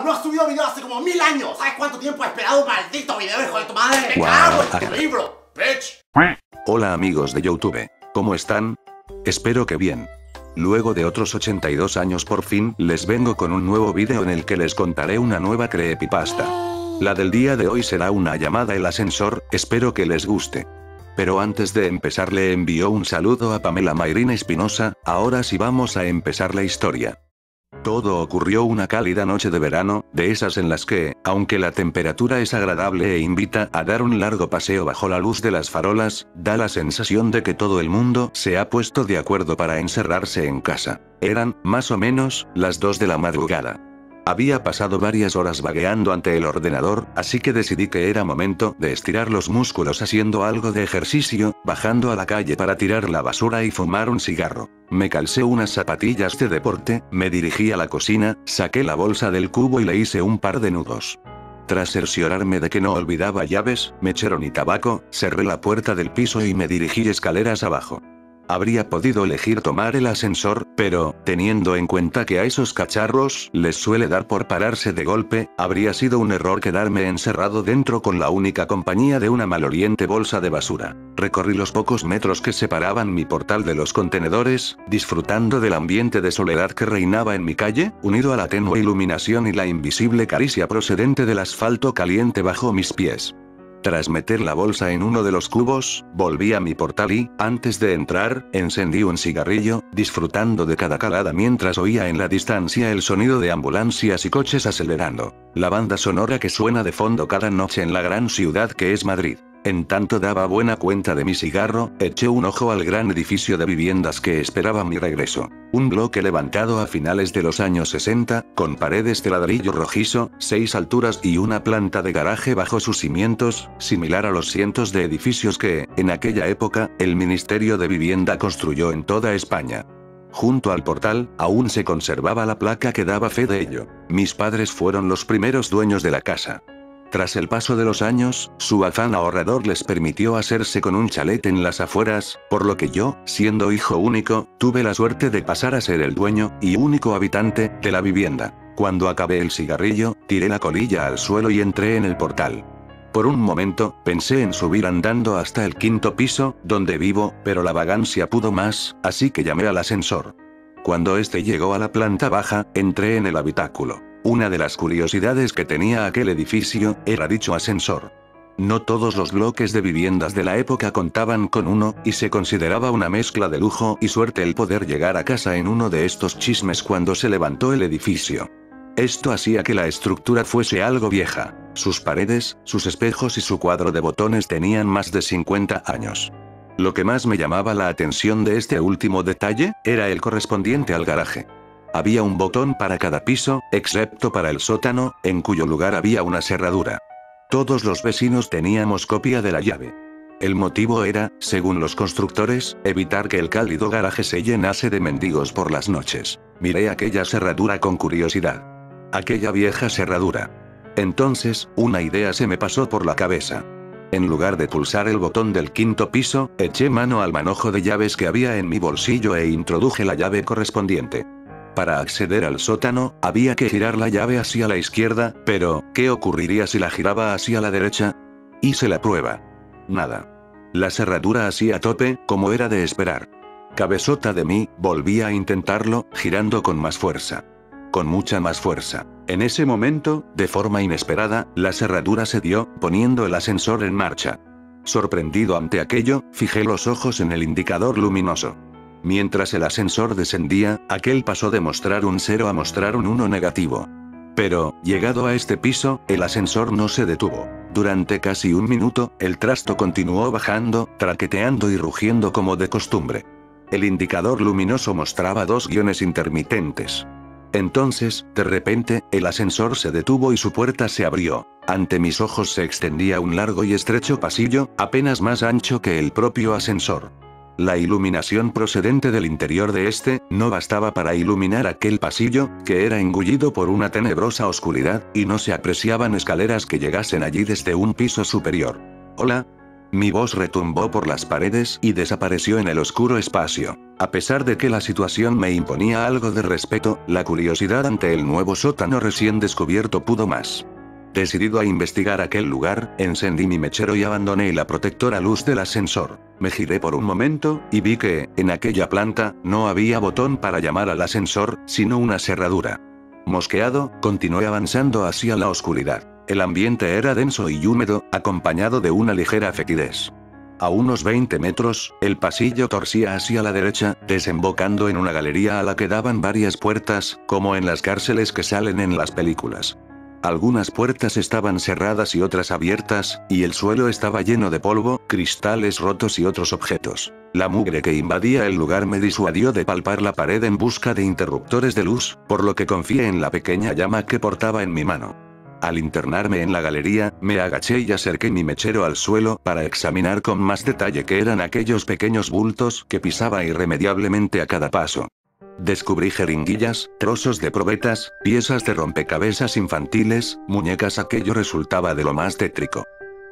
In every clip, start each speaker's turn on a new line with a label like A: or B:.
A: No has subido video hace como 1000 años. ¿Sabes cuánto tiempo he esperado un maldito video, hijo de tu madre? ¡Me cago en tu libro, bitch!
B: Hola amigos de YouTube. ¿Cómo están? Espero que bien. Luego de otros 82 años por fin les vengo con un nuevo video en el que les contaré una nueva creepypasta. La del día de hoy será una llamada El Ascensor, espero que les guste. Pero antes de empezar le envío un saludo a Pamela Mayrina Espinosa, ahora sí vamos a empezar la historia. Todo ocurrió una cálida noche de verano, de esas en las que, aunque la temperatura es agradable e invita a dar un largo paseo bajo la luz de las farolas, da la sensación de que todo el mundo se ha puesto de acuerdo para encerrarse en casa. Eran, más o menos, las 2 de la madrugada. Había pasado varias horas vagueando ante el ordenador, así que decidí que era momento de estirar los músculos haciendo algo de ejercicio, bajando a la calle para tirar la basura y fumar un cigarro. Me calcé unas zapatillas de deporte, me dirigí a la cocina, saqué la bolsa del cubo y le hice un par de nudos. Tras cerciorarme de que no olvidaba llaves, mechero ni tabaco, cerré la puerta del piso y me dirigí escaleras abajo. Habría podido elegir tomar el ascensor, pero, teniendo en cuenta que a esos cacharros les suele dar por pararse de golpe, habría sido un error quedarme encerrado dentro con la única compañía de una maloliente bolsa de basura. Recorrí los pocos metros que separaban mi portal de los contenedores, disfrutando del ambiente de soledad que reinaba en mi calle, unido a la tenue iluminación y la invisible caricia procedente del asfalto caliente bajo mis pies. Tras meter la bolsa en uno de los cubos, volví a mi portal y, antes de entrar, encendí un cigarrillo, disfrutando de cada calada mientras oía en la distancia el sonido de ambulancias y coches acelerando. La banda sonora que suena de fondo cada noche en la gran ciudad que es Madrid. En tanto daba buena cuenta de mi cigarro, eché un ojo al gran edificio de viviendas que esperaba mi regreso. Un bloque levantado a finales de los años 60, con paredes de ladrillo rojizo, 6 alturas y una planta de garaje bajo sus cimientos, similar a los cientos de edificios que, en aquella época, el Ministerio de Vivienda construyó en toda España. Junto al portal, aún se conservaba la placa que daba fe de ello. Mis padres fueron los primeros dueños de la casa. Tras el paso de los años, su afán ahorrador les permitió hacerse con un chalet en las afueras, por lo que yo, siendo hijo único, tuve la suerte de pasar a ser el dueño, y único habitante, de la vivienda. Cuando acabé el cigarrillo, tiré la colilla al suelo y entré en el portal. Por un momento, pensé en subir andando hasta el 5.º piso, donde vivo, pero la vagancia pudo más, así que llamé al ascensor. Cuando este llegó a la planta baja, entré en el habitáculo. Una de las curiosidades que tenía aquel edificio, era dicho ascensor. No todos los bloques de viviendas de la época contaban con uno, y se consideraba una mezcla de lujo y suerte el poder llegar a casa en uno de estos chismes cuando se levantó el edificio. Esto hacía que la estructura fuese algo vieja. Sus paredes, sus espejos y su cuadro de botones tenían más de 50 años. Lo que más me llamaba la atención de este último detalle, era el correspondiente al garaje. Había un botón para cada piso, excepto para el sótano, en cuyo lugar había una cerradura. Todos los vecinos teníamos copia de la llave. El motivo era, según los constructores, evitar que el cálido garaje se llenase de mendigos por las noches. Miré aquella cerradura con curiosidad. Aquella vieja cerradura. Entonces, una idea se me pasó por la cabeza. En lugar de pulsar el botón del 5.º piso, eché mano al manojo de llaves que había en mi bolsillo e introduje la llave correspondiente. Para acceder al sótano, había que girar la llave hacia la izquierda, pero, ¿qué ocurriría si la giraba hacia la derecha? Hice la prueba. Nada. La cerradura hacía tope, como era de esperar. Cabezota de mí, volví a intentarlo, girando con más fuerza. Con mucha más fuerza. En ese momento, de forma inesperada, la cerradura cedió, poniendo el ascensor en marcha. Sorprendido ante aquello, fijé los ojos en el indicador luminoso. Mientras el ascensor descendía, aquel pasó de mostrar un 0 a mostrar un 1 negativo. Pero, llegado a este piso, el ascensor no se detuvo. Durante casi un minuto, el trasto continuó bajando, traqueteando y rugiendo como de costumbre. El indicador luminoso mostraba 2 guiones intermitentes. Entonces, de repente, el ascensor se detuvo y su puerta se abrió. Ante mis ojos se extendía un largo y estrecho pasillo, apenas más ancho que el propio ascensor. La iluminación procedente del interior de este, no bastaba para iluminar aquel pasillo, que era engullido por una tenebrosa oscuridad, y no se apreciaban escaleras que llegasen allí desde un piso superior. «Hola». Mi voz retumbó por las paredes y desapareció en el oscuro espacio. A pesar de que la situación me imponía algo de respeto, la curiosidad ante el nuevo sótano recién descubierto pudo más. Decidido a investigar aquel lugar, encendí mi mechero y abandoné la protectora luz del ascensor. Me giré por un momento, y vi que, en aquella planta, no había botón para llamar al ascensor, sino una cerradura. Mosqueado, continué avanzando hacia la oscuridad. El ambiente era denso y húmedo, acompañado de una ligera fetidez. A unos 20 metros, el pasillo torcía hacia la derecha, desembocando en una galería a la que daban varias puertas, como en las cárceles que salen en las películas. Algunas puertas estaban cerradas y otras abiertas, y el suelo estaba lleno de polvo, cristales rotos y otros objetos. La mugre que invadía el lugar me disuadió de palpar la pared en busca de interruptores de luz, por lo que confié en la pequeña llama que portaba en mi mano. Al internarme en la galería, me agaché y acerqué mi mechero al suelo para examinar con más detalle qué eran aquellos pequeños bultos que pisaba irremediablemente a cada paso. Descubrí jeringuillas, trozos de probetas, piezas de rompecabezas infantiles, muñecas. Aquello resultaba de lo más tétrico.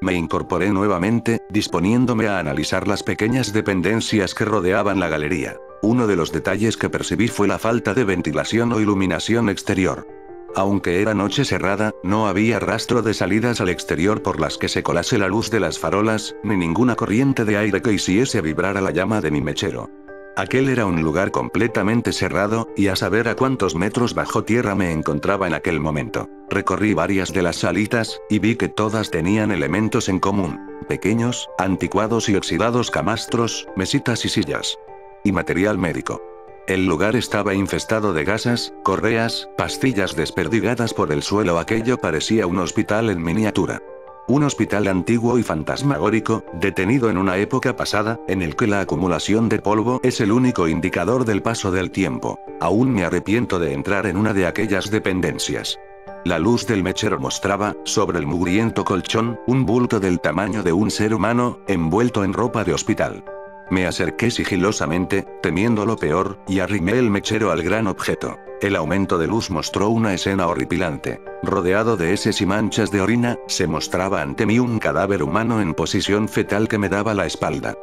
B: Me incorporé nuevamente, disponiéndome a analizar las pequeñas dependencias que rodeaban la galería. Uno de los detalles que percibí fue la falta de ventilación o iluminación exterior. Aunque era noche cerrada, no había rastro de salidas al exterior por las que se colase la luz de las farolas, ni ninguna corriente de aire que hiciese vibrar a la llama de mi mechero. Aquel era un lugar completamente cerrado, y a saber a cuántos metros bajo tierra me encontraba en aquel momento. Recorrí varias de las salitas, y vi que todas tenían elementos en común: pequeños, anticuados y oxidados camastros, mesitas y sillas. Y material médico. El lugar estaba infestado de gasas, correas, pastillas desperdigadas por el suelo. Aquello parecía un hospital en miniatura. Un hospital antiguo y fantasmagórico, detenido en una época pasada, en el que la acumulación de polvo es el único indicador del paso del tiempo. Aún me arrepiento de entrar en una de aquellas dependencias. La luz del mechero mostraba, sobre el mugriento colchón, un bulto del tamaño de un ser humano, envuelto en ropa de hospital. Me acerqué sigilosamente, temiendo lo peor, y arrimé el mechero al gran objeto. El aumento de luz mostró una escena horripilante. Rodeado de heces y manchas de orina, se mostraba ante mí un cadáver humano en posición fetal que me daba la espalda.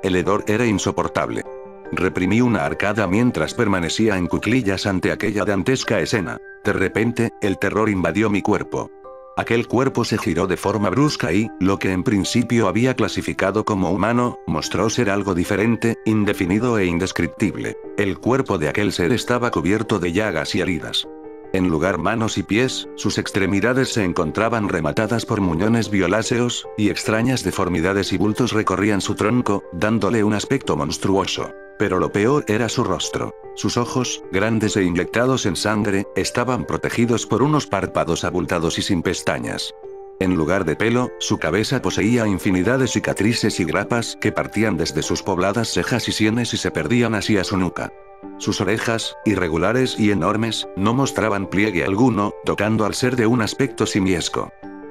B: El hedor era insoportable. Reprimí una arcada mientras permanecía en cuclillas ante aquella dantesca escena. De repente, el terror invadió mi cuerpo. Aquel cuerpo se giró de forma brusca y, lo que en principio había clasificado como humano, mostró ser algo diferente, indefinido e indescriptible. El cuerpo de aquel ser estaba cubierto de llagas y heridas. En lugar de manos y pies, sus extremidades se encontraban rematadas por muñones violáceos, y extrañas deformidades y bultos recorrían su tronco, dándole un aspecto monstruoso. Pero lo peor era su rostro. Sus ojos, grandes e inyectados en sangre, estaban protegidos por unos párpados abultados y sin pestañas. En lugar de pelo, su cabeza poseía infinidad de cicatrices y grapas que partían desde sus pobladas cejas y sienes y se perdían hacia su nuca. Sus orejas, irregulares y enormes, no mostraban pliegue alguno, tocando al ser de un aspecto simiesco.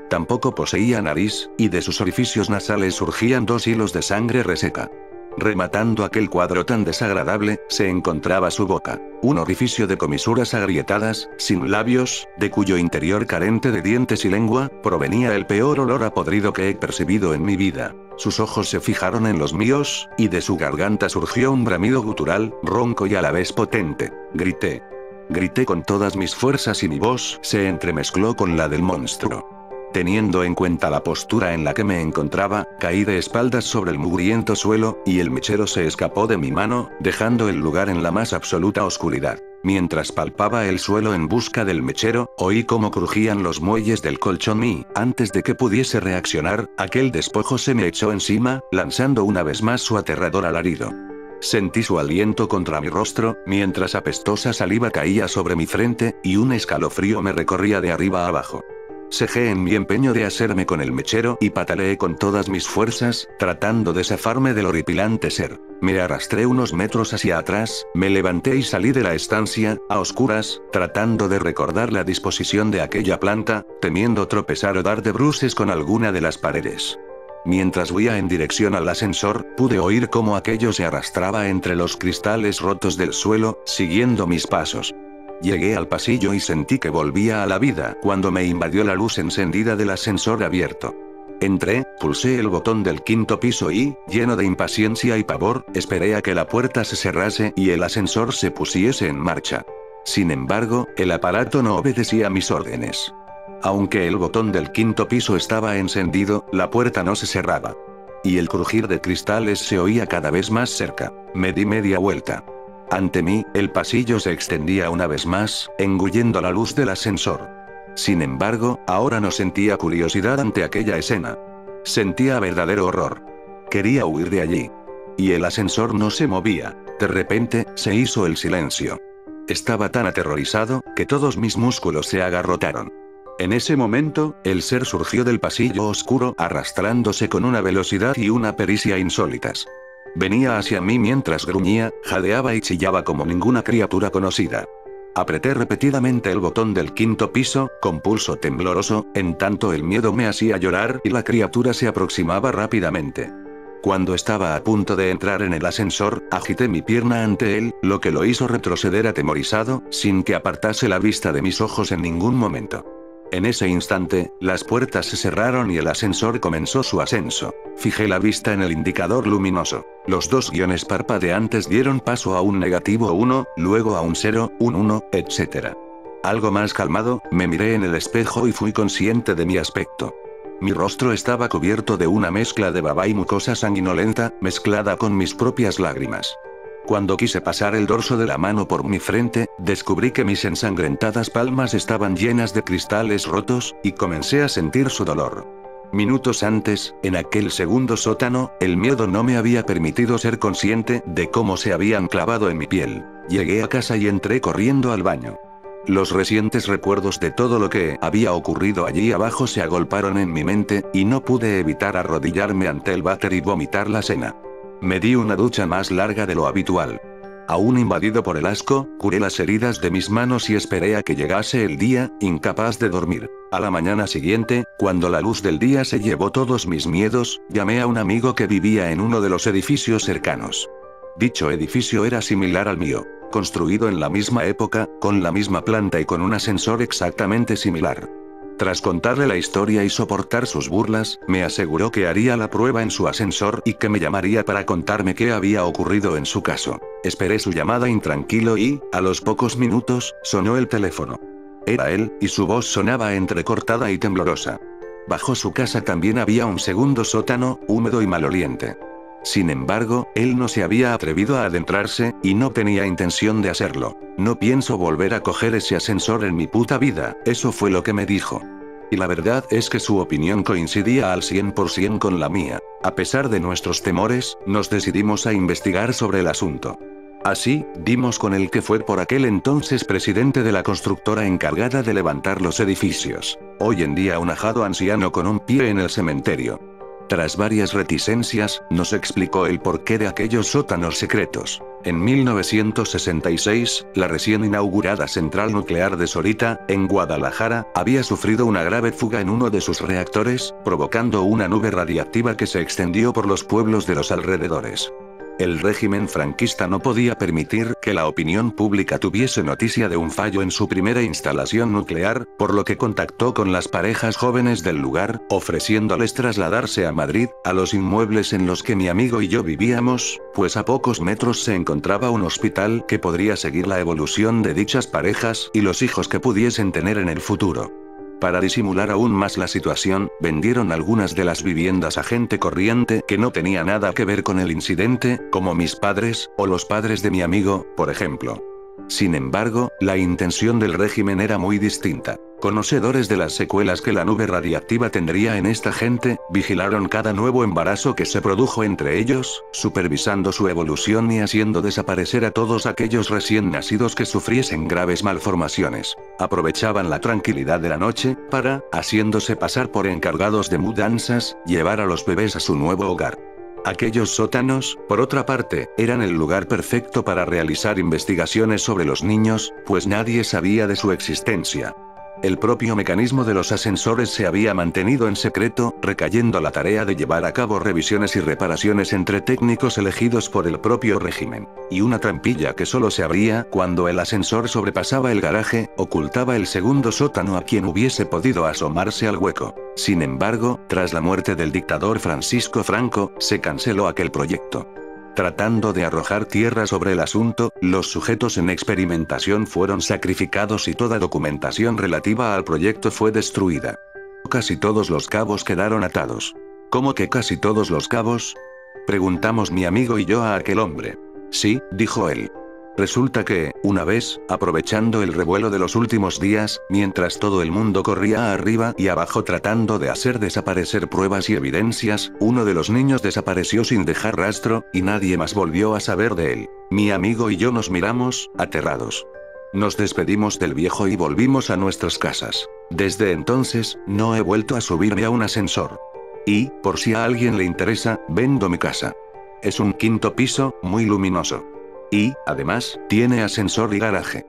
B: Tampoco poseía nariz, y de sus orificios nasales surgían 2 hilos de sangre reseca. Rematando aquel cuadro tan desagradable, se encontraba su boca. Un orificio de comisuras agrietadas, sin labios, de cuyo interior carente de dientes y lengua, provenía el peor olor a podrido que he percibido en mi vida. Sus ojos se fijaron en los míos, y de su garganta surgió un bramido gutural, ronco y a la vez potente. Grité. Grité con todas mis fuerzas y mi voz se entremezcló con la del monstruo. Teniendo en cuenta la postura en la que me encontraba, caí de espaldas sobre el mugriento suelo, y el mechero se escapó de mi mano, dejando el lugar en la más absoluta oscuridad. Mientras palpaba el suelo en busca del mechero, oí cómo crujían los muelles del colchón y, antes de que pudiese reaccionar, aquel despojo se me echó encima, lanzando una vez más su aterrador alarido. Sentí su aliento contra mi rostro, mientras apestosa saliva caía sobre mi frente, y un escalofrío me recorría de arriba a abajo. Cejé en mi empeño de hacerme con el mechero y pataleé con todas mis fuerzas, tratando de zafarme del horripilante ser. Me arrastré unos metros hacia atrás, me levanté y salí de la estancia, a oscuras, tratando de recordar la disposición de aquella planta, temiendo tropezar o dar de bruces con alguna de las paredes. Mientras huía en dirección al ascensor, pude oír cómo aquello se arrastraba entre los cristales rotos del suelo, siguiendo mis pasos. Llegué al pasillo y sentí que volvía a la vida cuando me invadió la luz encendida del ascensor abierto. Entré, pulsé el botón del quinto piso y, lleno de impaciencia y pavor, esperé a que la puerta se cerrase y el ascensor se pusiese en marcha. Sin embargo, el aparato no obedecía mis órdenes. Aunque el botón del quinto piso estaba encendido, la puerta no se cerraba. Y el crujir de cristales se oía cada vez más cerca. Me di media vuelta. Ante mí, el pasillo se extendía una vez más, engullendo la luz del ascensor. Sin embargo, ahora no sentía curiosidad ante aquella escena. Sentía verdadero horror. Quería huir de allí. Y el ascensor no se movía. De repente, se hizo el silencio. Estaba tan aterrorizado, que todos mis músculos se agarrotaron. En ese momento, el ser surgió del pasillo oscuro, arrastrándose con una velocidad y una pericia insólitas. Venía hacia mí mientras gruñía, jadeaba y chillaba como ninguna criatura conocida. Apreté repetidamente el botón del quinto piso, con pulso tembloroso, en tanto el miedo me hacía llorar y la criatura se aproximaba rápidamente. Cuando estaba a punto de entrar en el ascensor, agité mi pierna ante él, lo que lo hizo retroceder atemorizado, sin que apartase la vista de mis ojos en ningún momento. En ese instante, las puertas se cerraron y el ascensor comenzó su ascenso. Fijé la vista en el indicador luminoso. Los dos guiones parpadeantes dieron paso a un negativo 1, luego a un 0, un 1, etc. Algo más calmado, me miré en el espejo y fui consciente de mi aspecto. Mi rostro estaba cubierto de una mezcla de baba y mucosa sanguinolenta, mezclada con mis propias lágrimas. Cuando quise pasar el dorso de la mano por mi frente, descubrí que mis ensangrentadas palmas estaban llenas de cristales rotos, y comencé a sentir su dolor. Minutos antes, en aquel segundo sótano, el miedo no me había permitido ser consciente de cómo se habían clavado en mi piel. Llegué a casa y entré corriendo al baño. Los recientes recuerdos de todo lo que había ocurrido allí abajo se agolparon en mi mente, y no pude evitar arrodillarme ante el váter y vomitar la cena. Me di una ducha más larga de lo habitual. Aún invadido por el asco, curé las heridas de mis manos y esperé a que llegase el día, incapaz de dormir. A la mañana siguiente, cuando la luz del día se llevó todos mis miedos, llamé a un amigo que vivía en uno de los edificios cercanos. Dicho edificio era similar al mío, construido en la misma época, con la misma planta y con un ascensor exactamente similar. Tras contarle la historia y soportar sus burlas, me aseguró que haría la prueba en su ascensor y que me llamaría para contarme qué había ocurrido en su caso. Esperé su llamada intranquilo y, a los pocos minutos, sonó el teléfono. Era él, y su voz sonaba entrecortada y temblorosa. Bajo su casa también había un segundo sótano, húmedo y maloliente. Sin embargo, él no se había atrevido a adentrarse, y no tenía intención de hacerlo. No pienso volver a coger ese ascensor en mi puta vida, eso fue lo que me dijo. Y la verdad es que su opinión coincidía al 100% con la mía. A pesar de nuestros temores, nos decidimos a investigar sobre el asunto. Así, dimos con el que fue por aquel entonces presidente de la constructora encargada de levantar los edificios. Hoy en día un ajado anciano con un pie en el cementerio. Tras varias reticencias, nos explicó el porqué de aquellos sótanos secretos. En 1966, la recién inaugurada central nuclear de Sorita, en Guadalajara, había sufrido una grave fuga en uno de sus reactores, provocando una nube radiactiva que se extendió por los pueblos de los alrededores. El régimen franquista no podía permitir que la opinión pública tuviese noticia de un fallo en su primera instalación nuclear, por lo que contactó con las parejas jóvenes del lugar, ofreciéndoles trasladarse a Madrid, a los inmuebles en los que mi amigo y yo vivíamos, pues a pocos metros se encontraba un hospital que podría seguir la evolución de dichas parejas y los hijos que pudiesen tener en el futuro. Para disimular aún más la situación, vendieron algunas de las viviendas a gente corriente que no tenía nada que ver con el incidente, como mis padres, o los padres de mi amigo, por ejemplo. Sin embargo, la intención del régimen era muy distinta. Conocedores de las secuelas que la nube radiactiva tendría en esta gente, vigilaron cada nuevo embarazo que se produjo entre ellos, supervisando su evolución y haciendo desaparecer a todos aquellos recién nacidos que sufriesen graves malformaciones. Aprovechaban la tranquilidad de la noche, para, haciéndose pasar por encargados de mudanzas, llevar a los bebés a su nuevo hogar. Aquellos sótanos, por otra parte, eran el lugar perfecto para realizar investigaciones sobre los niños, pues nadie sabía de su existencia. El propio mecanismo de los ascensores se había mantenido en secreto, recayendo la tarea de llevar a cabo revisiones y reparaciones entre técnicos elegidos por el propio régimen. Y una trampilla que solo se abría cuando el ascensor sobrepasaba el garaje, ocultaba el segundo sótano a quien hubiese podido asomarse al hueco. Sin embargo, tras la muerte del dictador Francisco Franco, se canceló aquel proyecto. Tratando de arrojar tierra sobre el asunto, los sujetos en experimentación fueron sacrificados y toda documentación relativa al proyecto fue destruida. Casi todos los cabos quedaron atados. ¿Cómo que casi todos los cabos? Preguntamos mi amigo y yo a aquel hombre. Sí, dijo él. Resulta que, una vez, aprovechando el revuelo de los últimos días, mientras todo el mundo corría arriba y abajo tratando de hacer desaparecer pruebas y evidencias, uno de los niños desapareció sin dejar rastro, y nadie más volvió a saber de él. Mi amigo y yo nos miramos, aterrados. Nos despedimos del viejo y volvimos a nuestras casas. Desde entonces, no he vuelto a subirme a un ascensor. Y, por si a alguien le interesa, vendo mi casa. Es un 5º piso, muy luminoso. Y, además, tiene ascensor y garaje.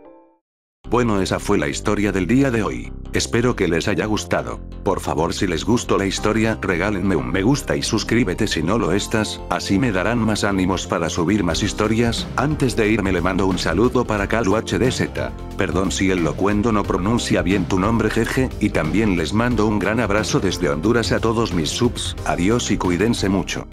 B: Bueno, esa fue la historia del día de hoy. Espero que les haya gustado. Por favor, si les gustó la historia, regálenme un me gusta y suscríbete si no lo estás, así me darán más ánimos para subir más historias. Antes de irme le mando un saludo para Calu HDZ. Perdón si el locuendo no pronuncia bien tu nombre, jeje, y también les mando un gran abrazo desde Honduras a todos mis subs. Adiós y cuídense mucho.